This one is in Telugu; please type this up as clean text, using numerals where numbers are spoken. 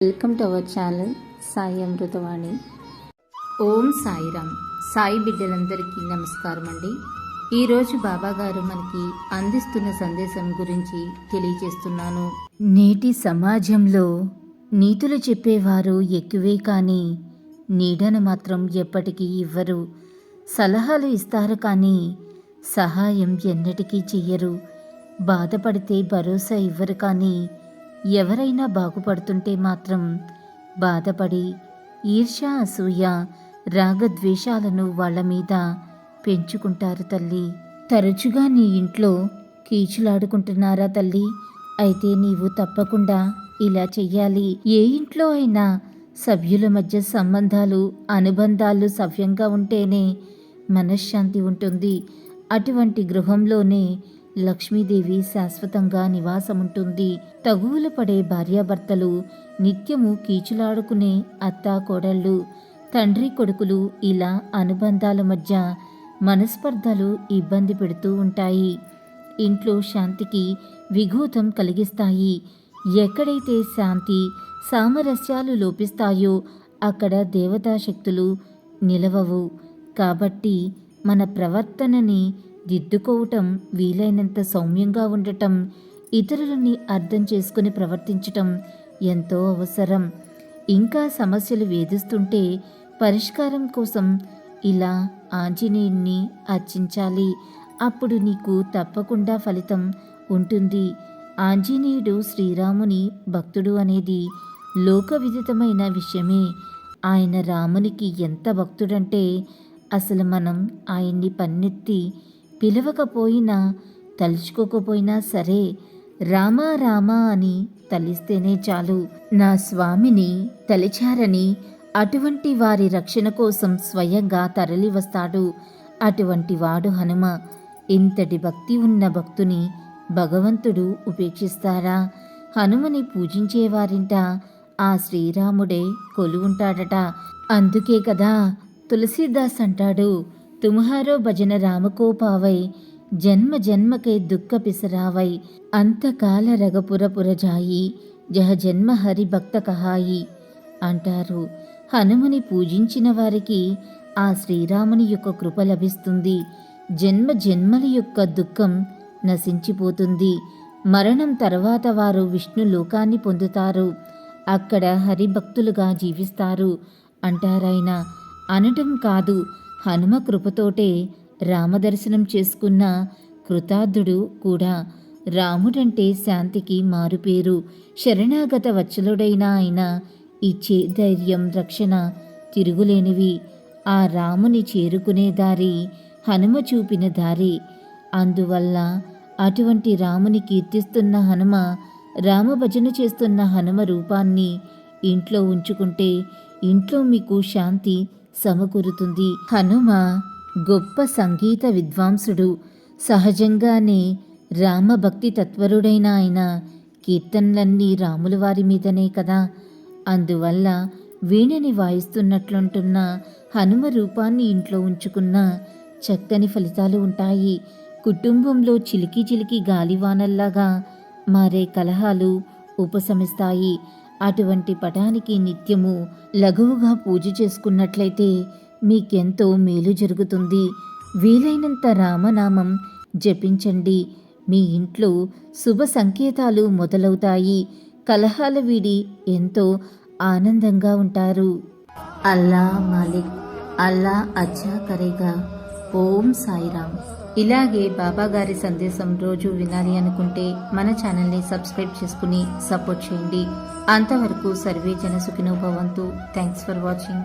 Welcome to our channel Sai Amritavani. Om Sairam. Sai బిడ్డలందరికీ నమస్కారం అండి. ఈరోజు బాబాగారు మనకి అందిస్తున్న సందేశం గురించి తెలియజేస్తున్నాను. నేటి సమాజంలో నీతులు చెప్పేవారు ఎక్కువే కానీ నీడను మాత్రం ఎప్పటికీ ఇవ్వరు. సలహాలు ఇస్తారు కానీ సహాయం ఎన్నటికీ చెయ్యరు. బాధపడితే భరోసా ఇవ్వరు కానీ ఎవరైనా బాగుపడుతుంటే మాత్రం బాధపడి ఈర్ష్య, అసూయ, రాగద్వేషాలను వాళ్ళ మీద పెంచుకుంటారు తల్లి. తరచుగా నీ ఇంట్లో కీచులాడుకుంటున్నారా తల్లి? అయితే నీవు తప్పకుండా ఇలా చెయ్యాలి. ఏ ఇంట్లో అయినా సభ్యుల మధ్య సంబంధాలు, అనుబంధాలు సవ్యంగా ఉంటేనే మనశ్శాంతి ఉంటుంది. అటువంటి గృహంలోనే లక్ష్మీదేవి శాశ్వతంగా నివాసముంటుంది. తగువులు పడే భార్యాభర్తలు, నిత్యము కీచులాడుకునే అత్తా కోడళ్ళు, తండ్రి కొడుకులు ఇలా అనుబంధాల మధ్య మనస్పర్ధలు ఇబ్బంది పెడుతూ ఉంటాయి. ఇంట్లో శాంతికి విఘాతం కలిగిస్తాయి. ఎక్కడైతే శాంతి సామరస్యాలు లోపిస్తాయో అక్కడ దేవతా శక్తులు నిలవవు. కాబట్టి మన ప్రవర్తనని దిద్దుకోవటం, వీలైనంత సౌమ్యంగా ఉండటం, ఇతరులని అర్థం చేసుకుని ప్రవర్తించటం ఎంతో అవసరం. ఇంకా సమస్యలు వేధిస్తుంటే పరిష్కారం కోసం ఇలా ఆంజనేయుణ్ణి అర్చించాలి. అప్పుడు నీకు తప్పకుండా ఫలితం ఉంటుంది. ఆంజనేయుడు శ్రీరాముని భక్తుడు అనేది లోకవిదితమైన విషయమే. ఆయన రామునికి ఎంత భక్తుడంటే అసలు మనం ఆయన్ని పన్నెత్తి పిలవకపోయినా, తలుచుకోకపోయినా సరే రామా రామా అని తలిస్తేనే చాలు. నా స్వామిని తలిచారని అటువంటి వారి రక్షణ కోసం స్వయంగా తరలి వస్తాడు. అటువంటి వాడు హనుమ. ఇంతటి భక్తి ఉన్న భక్తుని భగవంతుడు ఉపేక్షిస్తారా? హనుమని పూజించేవారింట ఆ శ్రీరాముడే కొలువుంటాడట. అందుకే కదా తులసీదాస్ అంటాడు, తుమ్హారో భజన రామకో పావై, జన్మ జన్మకే దుఃఖ పిసరావై, అంతకాల రగపురపురజాయి, జహ జన్మ హరి భక్త కహాయి అంటారు. హనుమని పూజించిన వారికి ఆ శ్రీరాముని యొక్క కృప లభిస్తుంది. జన్మ జన్మల యొక్క దుఃఖం నశించిపోతుంది. మరణం తర్వాత వారు విష్ణు లోకాన్ని పొందుతారు. అక్కడ హరిభక్తులుగా జీవిస్తారు అంటారాయన. అనటం కాదు, హనుమ కృపతోటే రామదర్శనం చేసుకున్న కృతార్థుడు కూడా. రాముడంటే శాంతికి మారుపేరు. శరణాగత వత్సలుడైన ఆయన ఇచ్చే ధైర్యం, రక్షణ తిరుగులేనివి. ఆ రాముని చేరుకునే దారి హనుమ చూపిన దారి. అందువల్ల అటువంటి రాముని కీర్తిస్తున్న హనుమ, రామభజన చేస్తున్న హనుమ రూపాన్ని ఇంట్లో ఉంచుకుంటే ఇంట్లో మీకు శాంతి సమకూరుతుంది. హనుమ గొప్ప సంగీత విద్వాంసుడు. సహజంగానే రామభక్తి తత్పరుడైన ఆయన కీర్తనలన్నీ రాముల వారి మీదనే కదా. అందువల్ల వీణని వాయిస్తున్నట్లుంటున్న హనుమ రూపాన్ని ఇంట్లో ఉంచుకున్న చక్కని ఫలితాలు ఉంటాయి. కుటుంబంలో చిలికి చిలికి గాలివానల్లాగా మారే కలహాలు ఉపశమిస్తాయి. అటువంటి పటానికి నిత్యము లఘువుగా పూజ చేసుకున్నట్లయితే మీకెంతో మేలు జరుగుతుంది. వీలైనంత రామనామం జపించండి. మీ ఇంట్లో శుభ సంకేతాలు మొదలవుతాయి. కలహాల వీడి ఎంతో ఆనందంగా ఉంటారు. అల్లా మాలిక్, అల్లా అచ్చా కరేగా. ఓం సాయిరామ్. ఇలాగే బాబాగారి సందేశం రోజు వినాలి అనుకుంటే మన ఛానల్ని సబ్స్క్రైబ్ చేసుకుని సపోర్ట్ చేయండి. అంతవరకు సర్వే జన సుఖినో భవంతు. Thanks for watching.